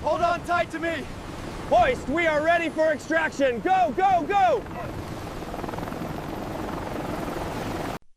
Hold on tight to me! Hoist, we are ready for extraction! Go, go, go!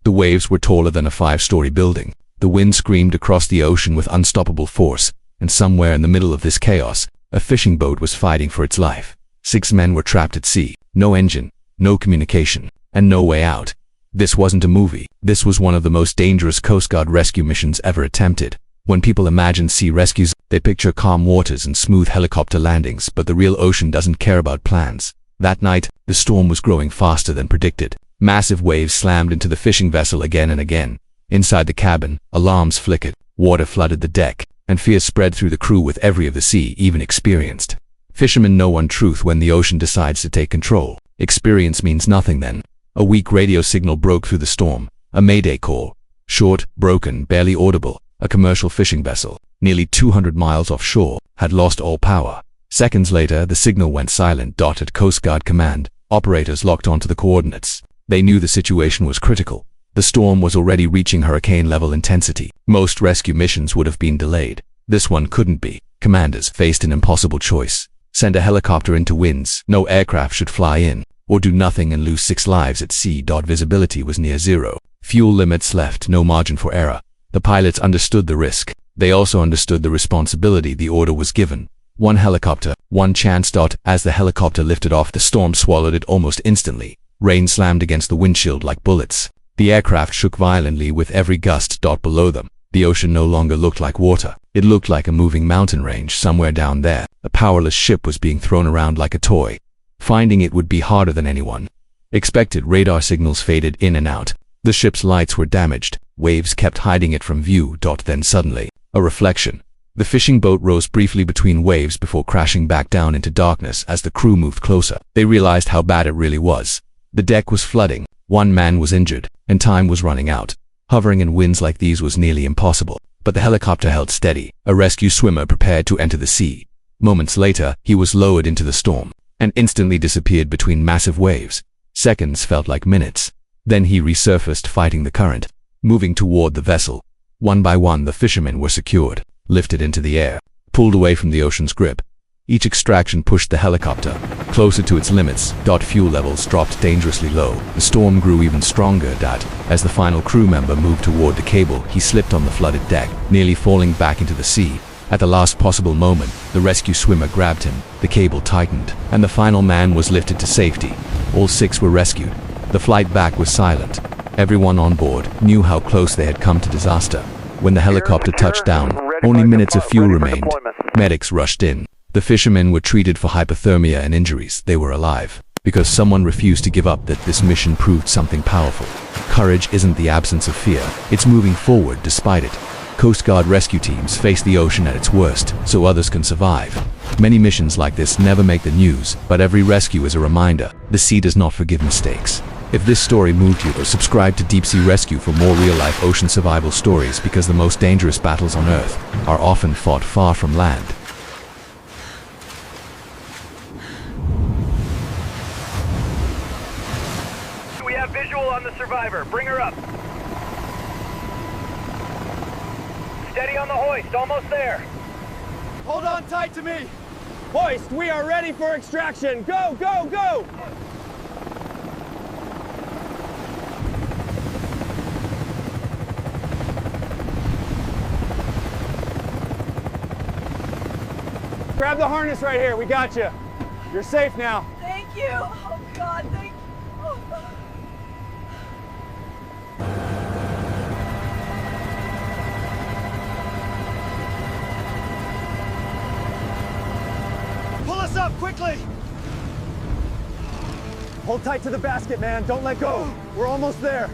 The waves were taller than a 5-story building. The wind screamed across the ocean with unstoppable force, and somewhere in the middle of this chaos, a fishing boat was fighting for its life. 6 men were trapped at sea, no engine, no communication, and no way out. This wasn't a movie. This was one of the most dangerous Coast Guard rescue missions ever attempted. When people imagine sea rescues, they picture calm waters and smooth helicopter landings, but the real ocean doesn't care about plans. That night, the storm was growing faster than predicted. Massive waves slammed into the fishing vessel again and again. Inside the cabin, alarms flickered, water flooded the deck, and fear spread through the crew with every of the sea even experienced. Fishermen know one truth when the ocean decides to take control. Experience means nothing then. A weak radio signal broke through the storm, a mayday call. Short, broken, barely audible. A commercial fishing vessel, nearly 200 miles offshore, had lost all power. Seconds later, the signal went silent. At Coast Guard command, operators locked onto the coordinates. They knew the situation was critical. The storm was already reaching hurricane-level intensity. Most rescue missions would have been delayed. This one couldn't be. Commanders faced an impossible choice. Send a helicopter into winds no aircraft should fly in, or do nothing and lose 6 lives at sea. Visibility was near zero. Fuel limits left no margin for error. The pilots understood the risk. They also understood the responsibility. The order was given. 1 helicopter, 1 chance. As the helicopter lifted off, the storm swallowed it almost instantly. Rain slammed against the windshield like bullets. The aircraft shook violently with every gust. Below them, the ocean no longer looked like water. It looked like a moving mountain range somewhere down there. A powerless ship was being thrown around like a toy. Finding it would be harder than anyone expected. Radar signals faded in and out. The ship's lights were damaged. Waves kept hiding it from view. Then suddenly, a reflection. The fishing boat rose briefly between waves before crashing back down into darkness. As the crew moved closer, they realized how bad it really was. The deck was flooding. 1 man was injured, and time was running out. Hovering in winds like these was nearly impossible, but the helicopter held steady. A rescue swimmer prepared to enter the sea. Moments later, he was lowered into the storm, and instantly disappeared between massive waves. Seconds felt like minutes. Then he resurfaced, fighting the current, moving toward the vessel. One by one, the fishermen were secured, lifted into the air, pulled away from the ocean's grip. Each extraction pushed the helicopter closer to its limits. Fuel levels dropped dangerously low. The storm grew even stronger. As the final crew member moved toward the cable, he slipped on the flooded deck, nearly falling back into the sea. At the last possible moment, the rescue swimmer grabbed him. The cable tightened, and the final man was lifted to safety. All 6 were rescued. The flight back was silent. Everyone on board knew how close they had come to disaster. When the helicopter touched down, only minutes of fuel remained. Medics rushed in. The fishermen were treated for hypothermia and injuries. They were alive because someone refused to give up. This mission proved something powerful. Courage isn't the absence of fear. It's moving forward despite it. Coast Guard rescue teams face the ocean at its worst so others can survive. Many missions like this never make the news, but every rescue is a reminder. The sea does not forgive mistakes. If this story moved you, subscribe to Deep Sea Rescue for more real-life ocean survival stories, because the most dangerous battles on Earth are often fought far from land. We have visual on the survivor. Bring her up. Steady on the hoist. Almost there. Hold on tight to me! Hoist, we are ready for extraction! Go, go, go! Grab the harness right here. We got you. You're safe now. Thank you. Oh, God, thank you. Oh, God. Pull us up, quickly! Hold tight to the basket, man. Don't let go. We're almost there.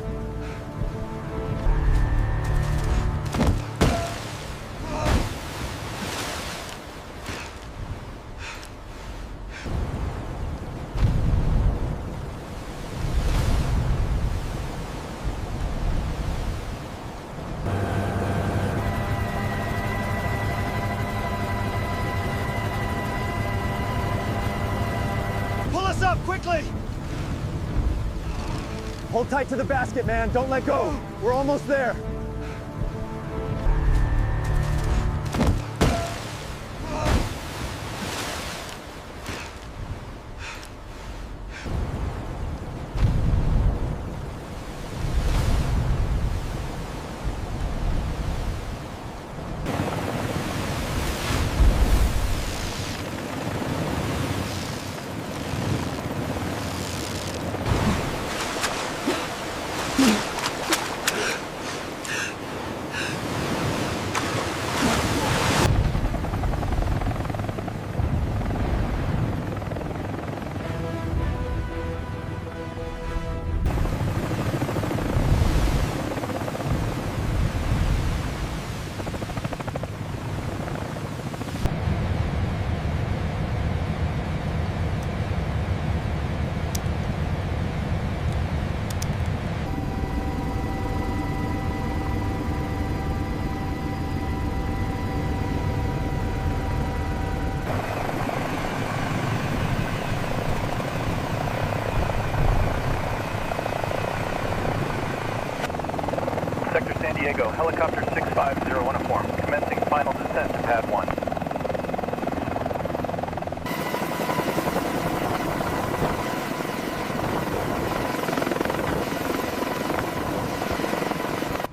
Up, quickly! Hold tight to the basket, man. Don't let go. We're almost there. Diego, helicopter 650 uniform, commencing final descent to pad 1.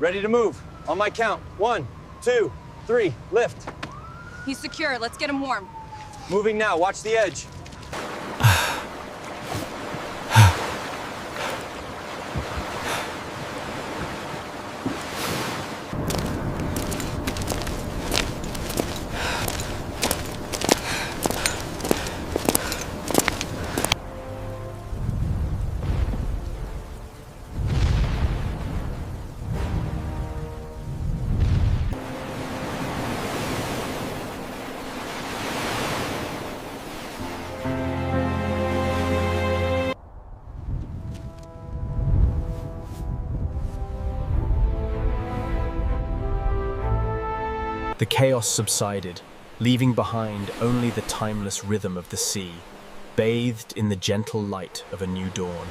Ready to move. On my count. 1, 2, 3. Lift. He's secure. Let's get him warm. Moving now. Watch the edge. The chaos subsided, leaving behind only the timeless rhythm of the sea, bathed in the gentle light of a new dawn.